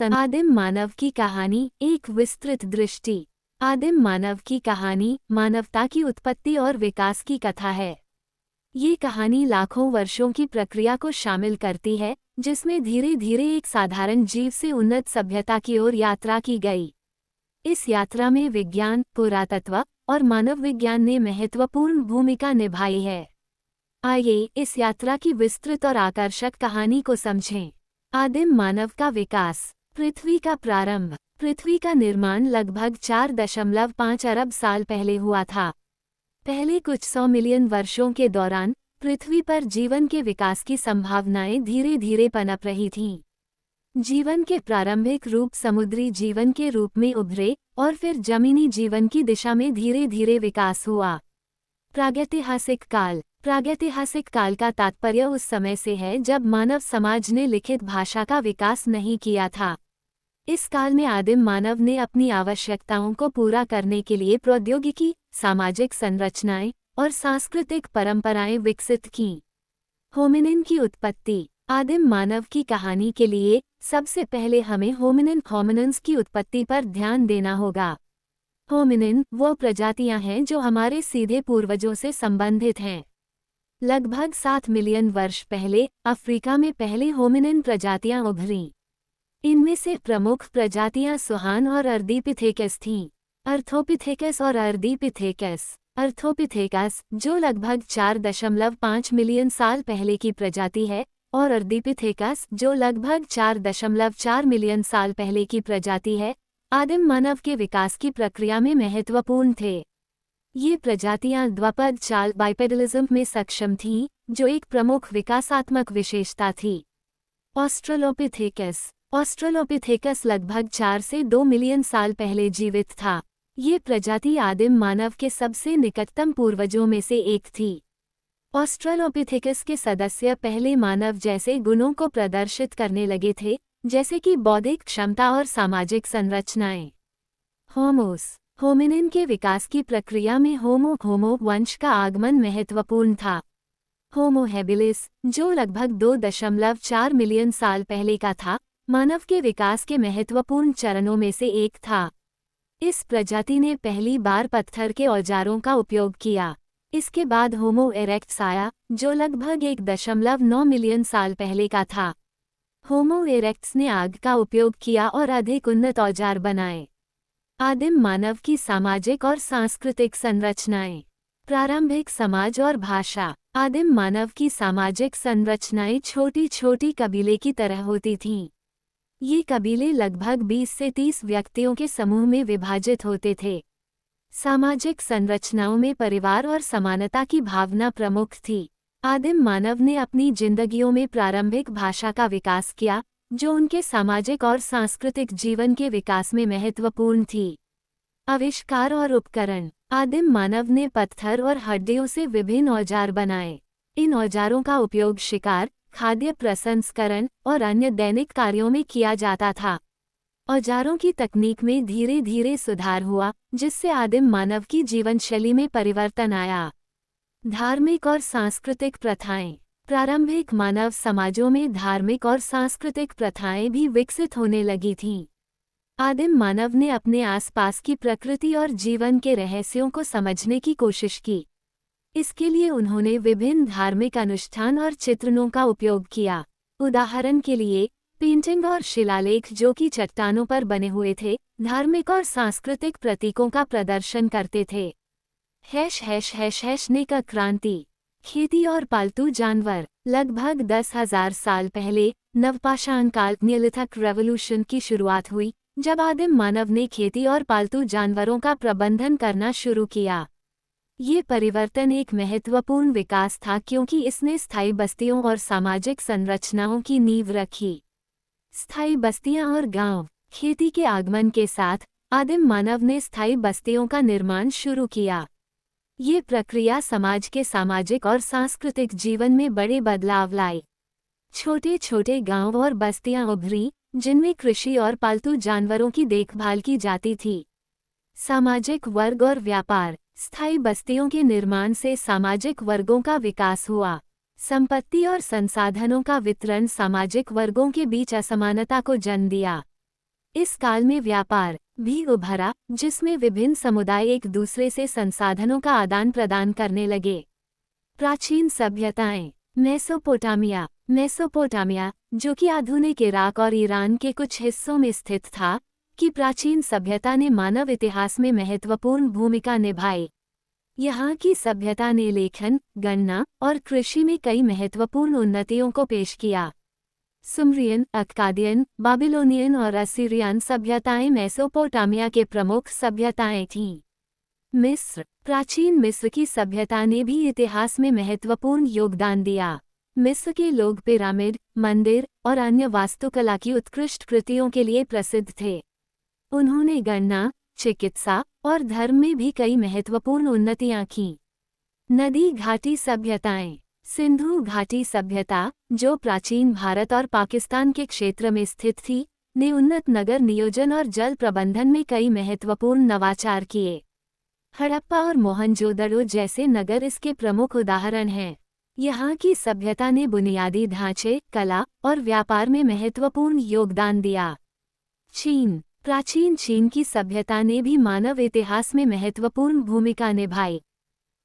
आदिम मानव की कहानी, एक विस्तृत दृष्टि। आदिम मानव की कहानी मानवता की उत्पत्ति और विकास की कथा है। ये कहानी लाखों वर्षों की प्रक्रिया को शामिल करती है, जिसमें धीरे धीरे एक साधारण जीव से उन्नत सभ्यता की ओर यात्रा की गई। इस यात्रा में विज्ञान, पुरातत्व और मानव विज्ञान ने महत्वपूर्ण भूमिका निभाई है। आइए इस यात्रा की विस्तृत और आकर्षक कहानी को समझें। आदिम मानव का विकास। पृथ्वी का प्रारंभ। पृथ्वी का निर्माण लगभग 4.5 अरब साल पहले हुआ था। पहले कुछ 100 मिलियन वर्षों के दौरान पृथ्वी पर जीवन के विकास की संभावनाएं धीरे धीरे पनप रही थीं। जीवन के प्रारंभिक रूप समुद्री जीवन के रूप में उभरे और फिर जमीनी जीवन की दिशा में धीरे धीरे विकास हुआ। प्रागैतिहासिक काल। प्रागैतिहासिक काल का तात्पर्य उस समय से है जब मानव समाज ने लिखित भाषा का विकास नहीं किया था। इस काल में आदिम मानव ने अपनी आवश्यकताओं को पूरा करने के लिए प्रौद्योगिकी, सामाजिक संरचनाएं और सांस्कृतिक परंपराएं विकसित कीं। होमिनिन की उत्पत्ति। आदिम मानव की कहानी के लिए सबसे पहले हमें होमिनिन्स की उत्पत्ति पर ध्यान देना होगा। होमिनिन वो प्रजातियां हैं जो हमारे सीधे पूर्वजों से संबंधित हैं। लगभग 7 मिलियन वर्ष पहले अफ्रीका में पहले होमिनिन प्रजातियां उभरीं। इनमें से प्रमुख प्रजातियां सुहान और अर्दीपिथेकस थीं। अर्थोपिथेकस और अर्दीपिथेकस। अर्थोपिथेकस, जो लगभग 4.5 मिलियन साल पहले की प्रजाति है, और अर्दीपिथेकस, जो लगभग 4.4 मिलियन साल पहले की प्रजाति है, आदिम मानव के विकास की प्रक्रिया में महत्वपूर्ण थे। ये प्रजातियां द्विपद चाल बाइपेडलिज्म में सक्षम थीं, जो एक प्रमुख विकासात्मक विशेषता थी। ऑस्ट्रलोपिथेकस। ऑस्ट्रलोपिथेकस लगभग 4 से 2 मिलियन साल पहले जीवित था। ये प्रजाति आदिम मानव के सबसे निकटतम पूर्वजों में से एक थी। ऑस्ट्रलोपिथेकस के सदस्य पहले मानव जैसे गुणों को प्रदर्शित करने लगे थे, जैसे कि बौद्धिक क्षमता और सामाजिक संरचनाएं। होमोस। होमिनिन के विकास की प्रक्रिया में होमो वंश का आगमन महत्वपूर्ण था। होमो हैबिलिस, जो लगभग 2.4 मिलियन साल पहले का था, मानव के विकास के महत्वपूर्ण चरणों में से एक था। इस प्रजाति ने पहली बार पत्थर के औजारों का उपयोग किया। इसके बाद होमो इरेक्टस आया, जो लगभग 1.9 मिलियन साल पहले का था। होमो इरेक्टस ने आग का उपयोग किया और अधिक उन्नत औजार बनाए। आदिम मानव की सामाजिक और सांस्कृतिक संरचनाएं। प्रारंभिक समाज और भाषा। आदिम मानव की सामाजिक संरचनाएं छोटी छोटी कबीले की तरह होती थीं। ये कबीले लगभग 20 से 30 व्यक्तियों के समूह में विभाजित होते थे। सामाजिक संरचनाओं में परिवार और समानता की भावना प्रमुख थी। आदिम मानव ने अपनी जिंदगियों में प्रारंभिक भाषा का विकास किया, जो उनके सामाजिक और सांस्कृतिक जीवन के विकास में महत्वपूर्ण थी। आविष्कार और उपकरण। आदिम मानव ने पत्थर और हड्डियों से विभिन्न औजार बनाए। इन औजारों का उपयोग शिकार, खाद्य प्रसंस्करण और अन्य दैनिक कार्यों में किया जाता था। औजारों की तकनीक में धीरे धीरे सुधार हुआ, जिससे आदिम मानव की जीवनशैली में परिवर्तन आया। धार्मिक और सांस्कृतिक प्रथाएं। प्रारंभिक मानव समाजों में धार्मिक और सांस्कृतिक प्रथाएं भी विकसित होने लगी थीं। आदिम मानव ने अपने आसपास की प्रकृति और जीवन के रहस्यों को समझने की कोशिश की। इसके लिए उन्होंने विभिन्न धार्मिक अनुष्ठान और चित्रणों का उपयोग किया। उदाहरण के लिए पेंटिंग और शिलालेख, जो कि चट्टानों पर बने हुए थे, धार्मिक और सांस्कृतिक प्रतीकों का प्रदर्शन करते थे। नेका क्रांति। खेती और पालतू जानवर। लगभग 10,000 साल पहले नवपाषाण काल नियोलिथिक रेवोल्यूशन की शुरुआत हुई, जब आदिम मानव ने खेती और पालतू जानवरों का प्रबंधन करना शुरू किया। ये परिवर्तन एक महत्वपूर्ण विकास था क्योंकि इसने स्थायी बस्तियों और सामाजिक संरचनाओं की नींव रखी। स्थायी बस्तियां और गांव। खेती के आगमन के साथ आदिम मानव ने स्थायी बस्तियों का निर्माण शुरू किया। ये प्रक्रिया समाज के सामाजिक और सांस्कृतिक जीवन में बड़े बदलाव लाई। छोटे छोटे गांव और बस्तियां उभरीं, जिनमें कृषि और पालतू जानवरों की देखभाल की जाती थी। सामाजिक वर्ग और व्यापार। स्थायी बस्तियों के निर्माण से सामाजिक वर्गों का विकास हुआ। संपत्ति और संसाधनों का वितरण सामाजिक वर्गों के बीच असमानता को जन्म दिया। इस काल में व्यापार भी उभरा, जिसमें विभिन्न समुदाय एक दूसरे से संसाधनों का आदान प्रदान करने लगे। प्राचीन सभ्यताएं। मेसोपोटामिया, जो कि आधुनिक इराक और ईरान के कुछ हिस्सों में स्थित था, की प्राचीन सभ्यता ने मानव इतिहास में महत्वपूर्ण भूमिका निभाई। यहाँ की सभ्यता ने लेखन, गणना और कृषि में कई महत्वपूर्ण उन्नतियों को पेश किया। सुमरियन, अक्कादियन, बाबिलोनियन और असीरियन सभ्यताएं मेसोपोटामिया के प्रमुख सभ्यताएं थीं। मिस्र। प्राचीन मिस्र की सभ्यता ने भी इतिहास में महत्वपूर्ण योगदान दिया। मिस्र के लोग पिरामिड, मंदिर और अन्य वास्तुकला की उत्कृष्ट कृतियों के लिए प्रसिद्ध थे। उन्होंने गणना, चिकित्सा और धर्म में भी कई महत्वपूर्ण उन्नतियां कीं। नदी घाटी सभ्यताएं। सिंधु घाटी सभ्यता, जो प्राचीन भारत और पाकिस्तान के क्षेत्र में स्थित थी, ने उन्नत नगर नियोजन और जल प्रबंधन में कई महत्वपूर्ण नवाचार किए। हड़प्पा और मोहनजोदड़ो जैसे नगर इसके प्रमुख उदाहरण हैं। यहाँ की सभ्यता ने बुनियादी ढांचे, कला और व्यापार में महत्वपूर्ण योगदान दिया। चीन। प्राचीन चीन की सभ्यता ने भी मानव इतिहास में महत्वपूर्ण भूमिका निभाई।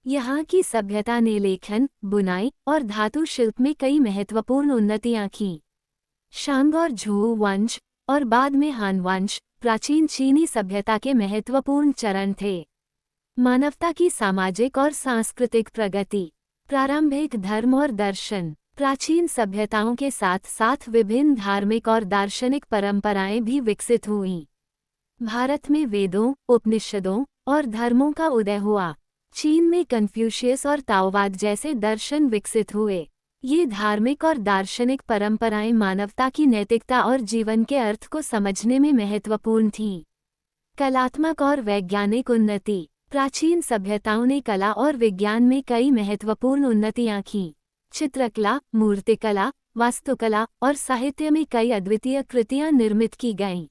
यहाँ की सभ्यता ने लेखन, बुनाई और धातु शिल्प में कई महत्वपूर्ण उन्नतियां कीं। शांग और झू वंश और बाद में हान वंश प्राचीन चीनी सभ्यता के महत्वपूर्ण चरण थे। मानवता की सामाजिक और सांस्कृतिक प्रगति। प्रारंभिक धर्म और दर्शन। प्राचीन सभ्यताओं के साथ साथ विभिन्न धार्मिक और दार्शनिक परंपराएं भी विकसित हुईं। भारत में वेदों, उपनिषदों और धर्मों का उदय हुआ। चीन में कन्फ्यूशियस और ताओवाद जैसे दर्शन विकसित हुए। ये धार्मिक और दार्शनिक परंपराएं मानवता की नैतिकता और जीवन के अर्थ को समझने में महत्वपूर्ण थीं। कलात्मक और वैज्ञानिक उन्नति। प्राचीन सभ्यताओं ने कला और विज्ञान में कई महत्वपूर्ण उन्नतियां कीं। चित्रकला, मूर्तिकला, वास्तुकला और साहित्य में कई अद्वितीय कृतियां निर्मित की गईं।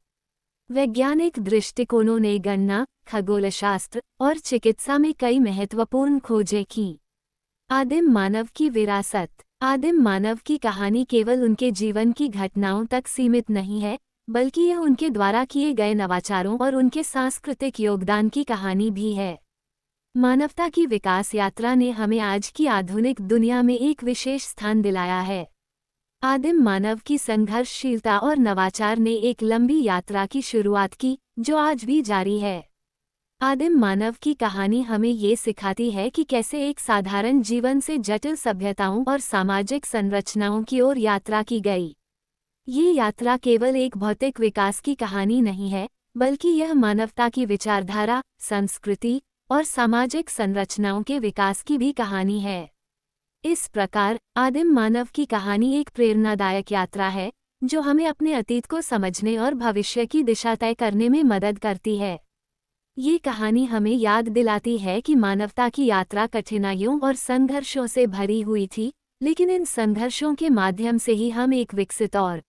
वैज्ञानिक दृष्टिकोणों ने गणना, खगोलशास्त्र और चिकित्सा में कई महत्वपूर्ण खोजें कीं। आदिम मानव की विरासत। आदिम मानव की कहानी केवल उनके जीवन की घटनाओं तक सीमित नहीं है, बल्कि यह उनके द्वारा किए गए नवाचारों और उनके सांस्कृतिक योगदान की कहानी भी है। मानवता की विकास यात्रा ने हमें आज की आधुनिक दुनिया में एक विशेष स्थान दिलाया है। आदिम मानव की संघर्षशीलता और नवाचार ने एक लंबी यात्रा की शुरुआत की, जो आज भी जारी है। आदिम मानव की कहानी हमें ये सिखाती है कि कैसे एक साधारण जीवन से जटिल सभ्यताओं और सामाजिक संरचनाओं की ओर यात्रा की गई। ये यात्रा केवल एक भौतिक विकास की कहानी नहीं है, बल्कि यह मानवता की विचारधारा, संस्कृति और सामाजिक संरचनाओं के विकास की भी कहानी है। इस प्रकार आदिम मानव की कहानी एक प्रेरणादायक यात्रा है, जो हमें अपने अतीत को समझने और भविष्य की दिशा तय करने में मदद करती है। ये कहानी हमें याद दिलाती है कि मानवता की यात्रा कठिनाइयों और संघर्षों से भरी हुई थी, लेकिन इन संघर्षों के माध्यम से ही हम एक विकसित और